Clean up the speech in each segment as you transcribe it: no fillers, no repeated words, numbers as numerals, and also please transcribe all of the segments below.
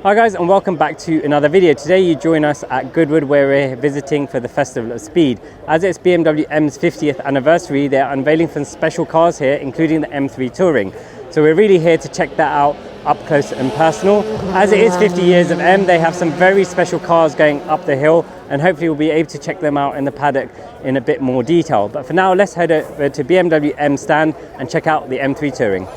Hi guys, and welcome back to another video. Today you join us at Goodwood where we're visiting for the Festival of Speed. As it's Bmw M's 50th anniversary, they're unveiling some special cars here, including the M3 Touring. So we're really here to check that out up close and personal. As it is 50 years of M, they have some very special cars going up the hill, and hopefully we'll be able to check them out in the paddock in a bit more detail. But for now, let's head over to Bmw M Stand and check out the M3 Touring.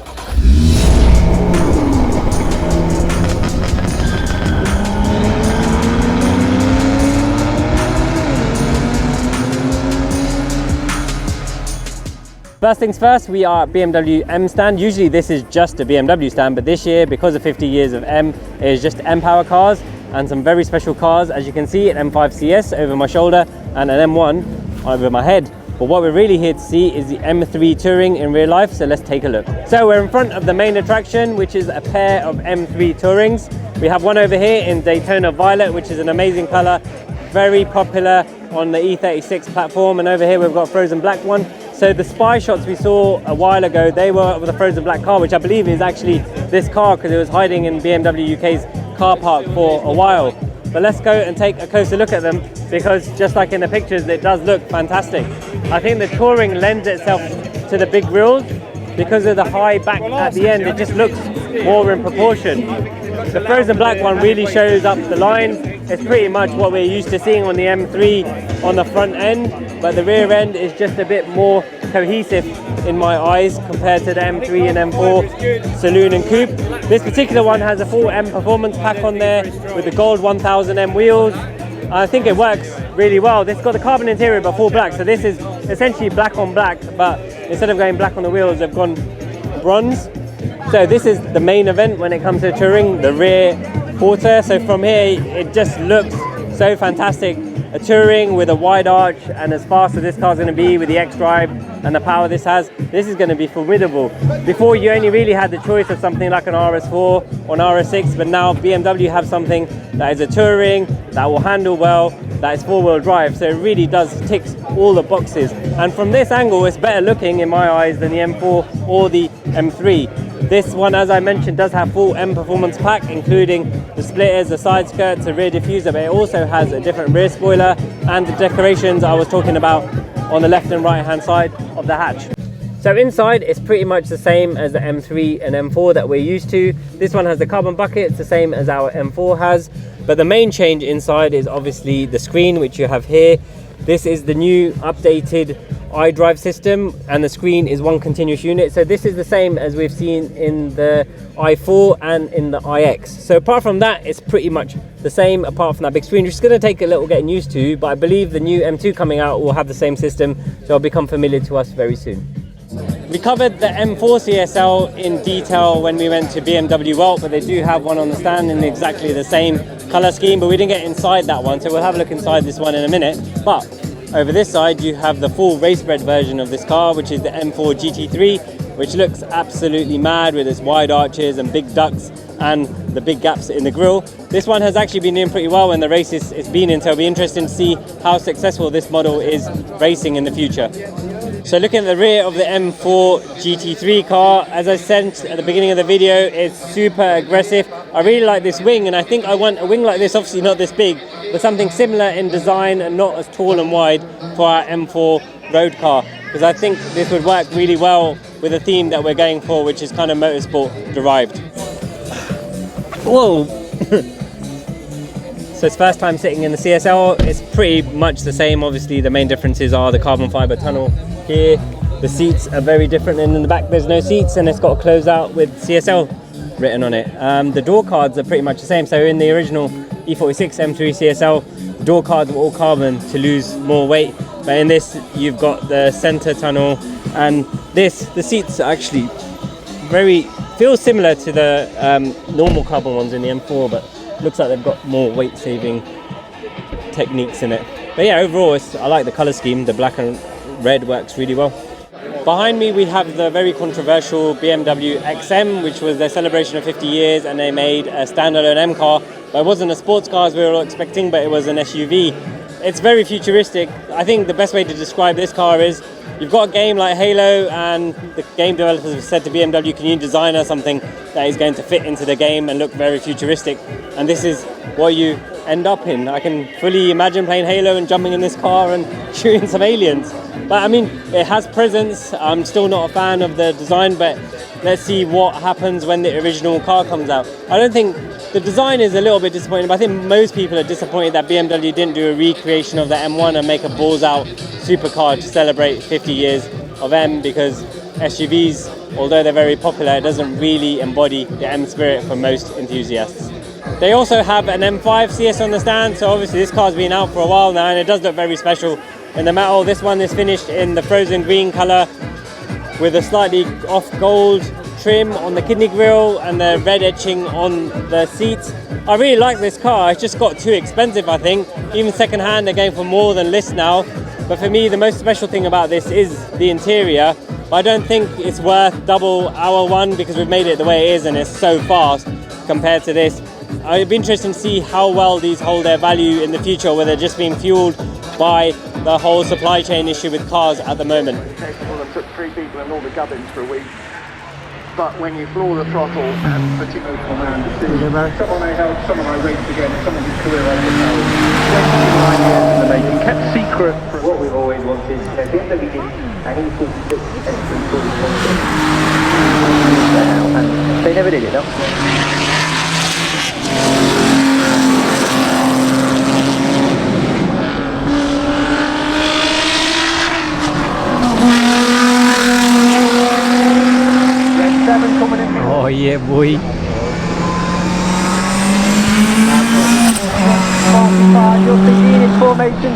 First things first, we are at Bmw M Stand. Usually this is just a BMW stand, but this year, because of 50 years of M, it is just M Power cars and some very special cars. As you can see, an M5 CS over my shoulder and an M1 over my head. But what we're really here to see is the M3 Touring in real life, so let's take a look. So we're in front of the main attraction, which is a pair of M3 Tourings. We have one over here in Daytona Violet, which is an amazing color, very popular on the E36 platform, and over here we've got a Frozen Black one. So the spy shots we saw a while ago, they were with a Frozen Black car, which I believe is actually this car because it was hiding in BMW UK's car park for a while. But let's go and take a closer look at them, because just like in the pictures, it does look fantastic. I think the Touring lends itself to the big wheels. Because of the high back at the end, it just looks more in proportion. The Frozen Black one really shows up the lines. It's pretty much what we're used to seeing on the M3 on the front end, but the rear end is just a bit more cohesive in my eyes compared to the M3 and M4 Saloon and Coupe. This particular one has a full M performance pack on there with the gold 1000M wheels. I think it works really well. It's got the carbon interior but full black, so this is essentially black on black, but instead of going black on the wheels, they've gone bronze. So this is the main event when it comes to Touring, the rear quarter. So from here, it just looks so fantastic. A Touring with a wide arch, and as fast as this car's going to be with the X-Drive and the power this has, this is going to be formidable. Before, you only really had the choice of something like an RS4 or an RS6, but now BMW have something that is a Touring, that will handle well, that is four-wheel drive, so it really does tick all the boxes. And from this angle, it's better looking in my eyes than the M4 or the M3. This one, as I mentioned, does have full M performance pack, including the splitters, the side skirts, the rear diffuser, but it also has a different rear spoiler and the decorations I was talking about on the left and right hand side of the hatch. So inside, it's pretty much the same as the M3 and M4 that we're used to. This one has the carbon buckets, the same as our M4 has. But the main change inside is obviously the screen, which you have here. This is the new updated iDrive system, and the screen is one continuous unit. So this is the same as we've seen in the i4 and in the iX. So apart from that, it's pretty much the same apart from that big screen, which is going to take a little getting used to, but I believe the new M2 coming out will have the same system, so it'll become familiar to us very soon. We covered the M4 CSL in detail when we went to BMW Welt, but they do have one on the stand in exactly the same color scheme, but we didn't get inside that one, so we'll have a look inside this one in a minute. But over this side, you have the full race bred version of this car, which is the M4 Gt3, which looks absolutely mad with its wide arches and big ducts and the big gaps in the grille. This one has actually been doing pretty well in the races it's been in, so it'll be interesting to see how successful this model is racing in the future. So looking at the rear of the M4 Gt3 car, as I said at the beginning of the video, it's super aggressive. I really like this wing, and I think I want a wing like this, obviously not this big, but something similar in design and not as tall and wide for our M4 road car, because I think this would work really well with the theme that we're going for, which is kind of motorsport derived. Whoa! So it's first time sitting in the CSL. It's pretty much the same. Obviously the main differences are the carbon fiber tunnel here. The seats are very different, and in the back there's no seats, and it's got a closeout with CSL written on it. The door cards are pretty much the same. So in the original E46 M3 CSL, the door cards were all carbon to lose more weight, but in this you've got the center tunnel, and the seats are actually feel similar to the normal carbon ones in the M4, but looks like they've got more weight saving techniques in it. But yeah, overall I like the color scheme. The black and red works really well. Behind me we have the very controversial Bmw Xm, which was their celebration of 50 years, and they made a standalone M car, but it wasn't a sports car as we were all expecting, but it was an SUV. It's very futuristic. I think the best way to describe this car is, you've got a game like Halo, and the game developers have said to BMW, can you design us something that that is going to fit into the game and look very futuristic. And this is what you end up in. I can fully imagine playing Halo and jumping in this car and shooting some aliens. But I mean, it has presence. I'm still not a fan of the design, but let's see what happens when the original car comes out. I don't think the design is a little bit disappointing, but I think most people are disappointed that BMW didn't do a recreation of the M1 and make a balls out supercar to celebrate 50 years of M, because SUVs, although they're very popular, it doesn't really embody the M spirit for most enthusiasts. They also have an M5 CS on the stand, so obviously this car's been out for a while now and it does look very special in the metal. This one is finished in the frozen green colour with a slightly off gold trim on the kidney grille and the red etching on the seats. I really like this car. It's just got too expensive, I think. Even second hand they're going for more than list now. But for me the most special thing about this is the interior. I don't think it's worth double our one because we've made it the way it is and it's so fast compared to this. It'd be interesting to see how well these hold their value in the future, whether they're just being fueled by the whole supply chain issue with cars at the moment. Well, it took 3 people and all the gubbins for a week. But when you floor the throttle and particularly for man to see, someone I helped, someone I raced against, someone whose career I could know, 29 years in the making, kept secret from what we've always wanted. BMW did an E46 and they never did it, no? Oh yeah, boy. You'll see unit formation.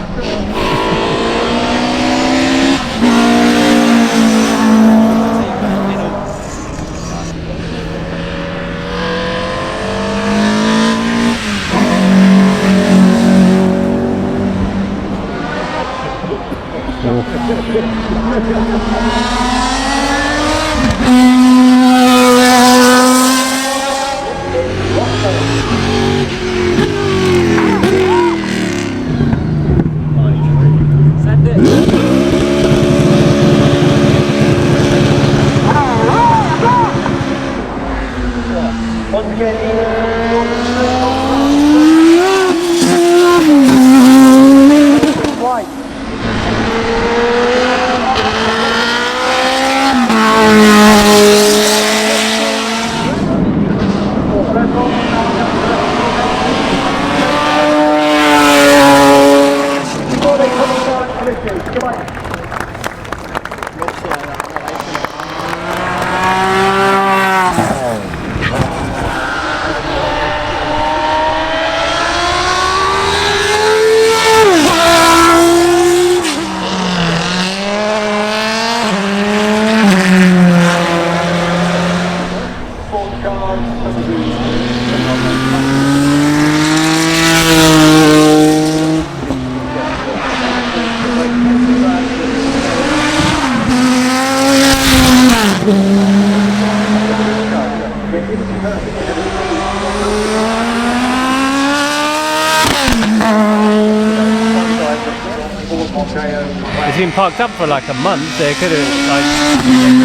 It's been parked up for like a month. They could have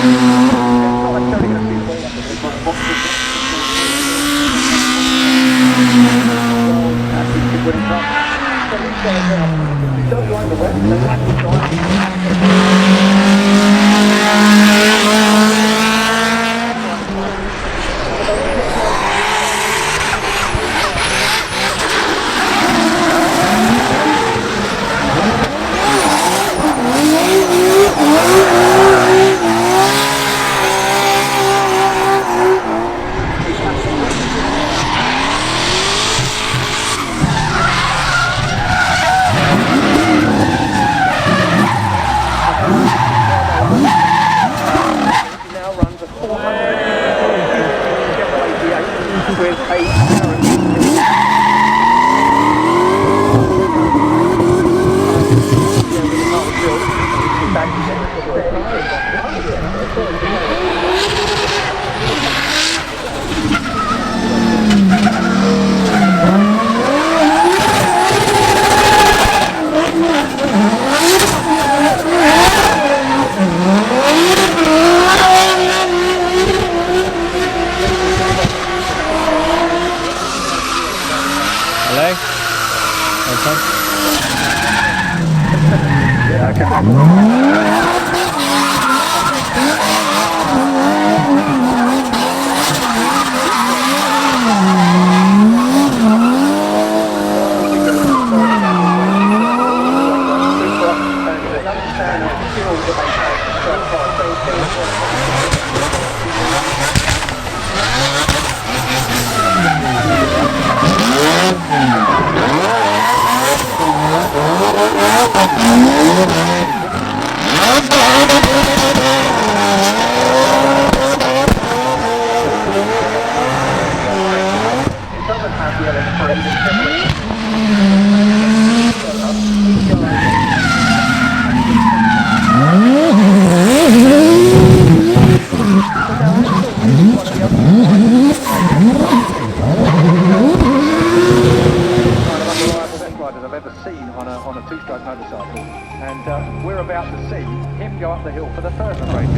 Hello? Okay. Yeah, okay. We're about to see him go up the hill for the first race.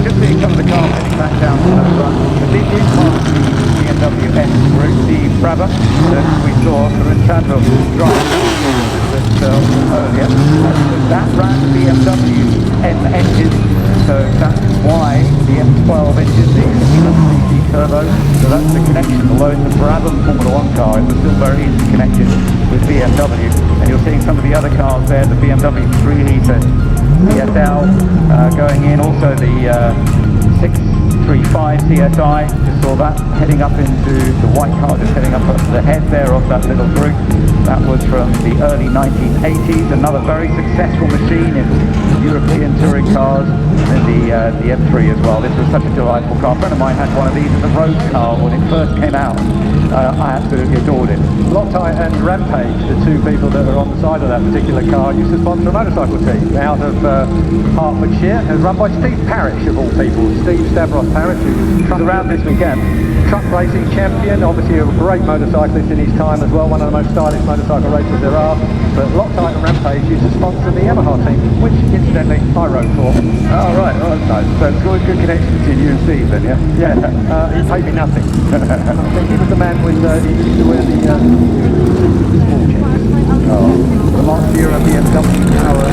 Just seeing some of the cars heading back down to the front. This is part of the Bmw M group, the Brabham that we saw through Untitled Chapter earlier. That ran the Bmw M engine, so that's why the M12 engine, the 600cc turbo, so that's the connection. Although it's a Brabham Formula 1 car, it was still very easy connected with BMW. And you're seeing some of the other cars there, the Bmw 3-litre ESL going in, also the 635 Csi, just saw that heading up into the white car, just heading up at the head there of that little group. That was from the early 1980s, another very successful machine in European touring cars, and the M3 as well. This was such a delightful car. A friend of mine had one of these as a road car when it first came out. I absolutely adored it. Loctite and Rampage, the two people that are on the side of that particular car, used to sponsor a motorcycle team out of Hertfordshire, and run by Steve Parrish of all people. Steve Stavros Parrish, who was around this weekend. Truck racing champion, obviously a great motorcyclist in his time as well, one of the most stylish motorcycle racers there are. But Loctite and Rampage used to sponsor the Yamaha team, which incidentally I rode for. Oh right, oh, that's nice. So it's good connection between you and Steve then, yeah? Yeah, he paid me nothing. I think he was the man with he used to wear the small checks. Oh, the last year of BMW Power.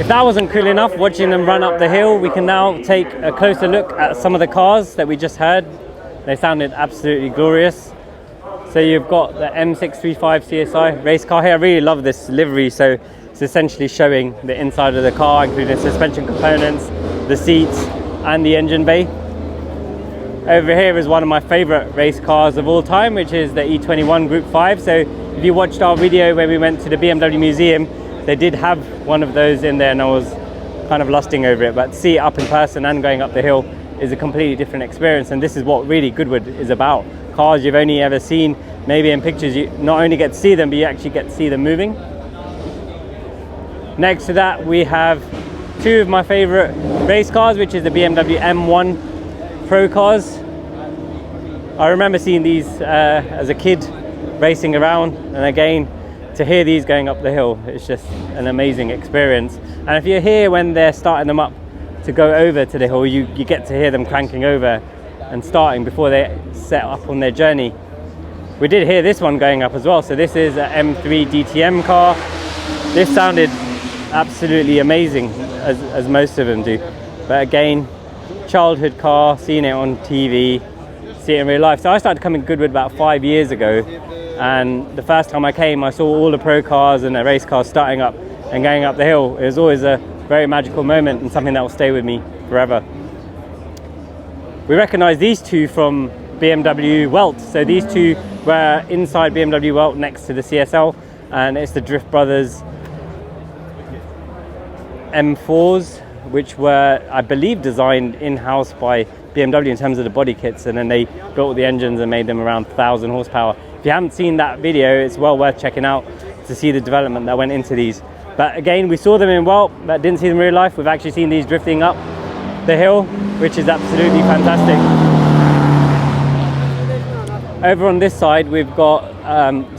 That wasn't cool enough watching them run up the hill. We can now take a closer look at some of the cars that we just heard. They sounded absolutely glorious. So you've got the M635 Csi Race Car here. I really love this livery. So it's essentially showing the inside of the car, including suspension components, the seats and the engine bay. Over here is one of my favorite race cars of all time, which is the E21 Group 5. So if you watched our video where we went to the BMW Museum, they did have one of those in there and I was kind of lusting over it. But to see it up in person and going up the hill is a completely different experience, and this is what really Goodwood is about. Cars you've only ever seen maybe in pictures. You not only get to see them, but you actually get to see them moving. Next to that we have two of my favorite race cars, which is the Bmw M1 Pro Cars. I remember seeing these as a kid racing around, and again to hear these going up the hill, it's just an amazing experience. And if you're here when they're starting them up to go over to the hill, you get to hear them cranking over and starting before they set up on their journey. We did hear this one going up as well. So this is an M3 DTM car. This sounded absolutely amazing, as most of them do. But again, childhood car, seeing it on TV, see it in real life. So I started coming to Goodwood about 5 years ago, and the first time I came I saw all the pro cars and the race cars starting up and going up the hill. It was always a very magical moment and something that will stay with me forever. We recognise these two from BMW Welt. So these two were inside BMW Welt next to the CSL, and it's the Brothers M4s, which were, I believe, designed in-house by BMW in terms of the body kits, and then they built the engines and made them around 1,000 horsepower. If you haven't seen that video, it's well worth checking out to see the development that went into these. But again, we saw them in Welt, but didn't see them in real life. We've actually seen these drifting up the hill, which is absolutely fantastic. Over on this side, we've got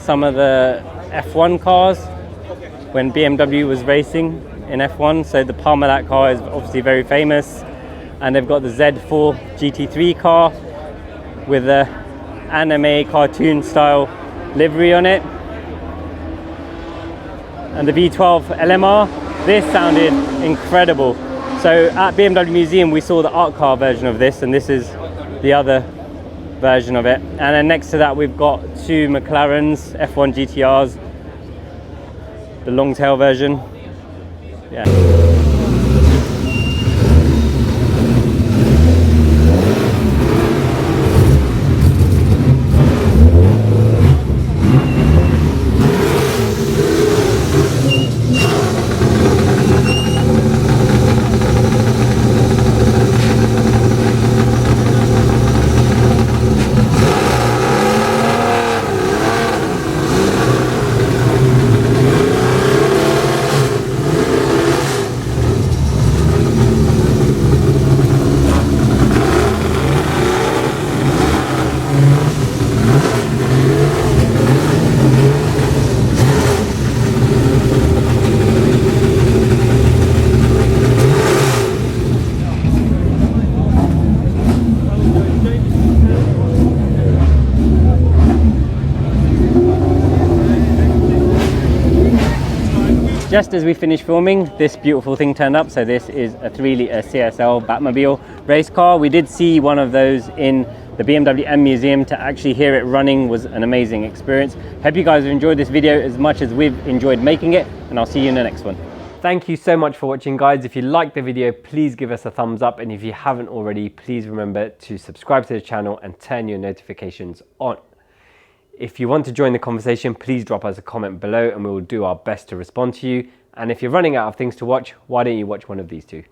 some of the F1 cars when BMW was racing in F1. So the palm of that car is obviously very famous. And they've got the Z4 Gt3 car with the anime cartoon style livery on it. And the V12 LMR, this sounded incredible. So at BMW Museum we saw the art car version of this, and this is the other version of it. And then next to that we've got two McLarens F1 GTRs, the long tail version. Yeah. Just as we finished filming, this beautiful thing turned up. So this is a 3-litre CSL Batmobile race car. We did see one of those in the BMW M Museum. To actually hear it running was an amazing experience. Hope you guys have enjoyed this video as much as we've enjoyed making it, and I'll see you in the next one. Thank you so much for watching, guys. If you liked the video, please give us a thumbs up, and if you haven't already, please remember to subscribe to the channel and turn your notifications on. If you want to join the conversation, please drop us a comment below and we will do our best to respond to you. And if you're running out of things to watch, why don't you watch one of these two?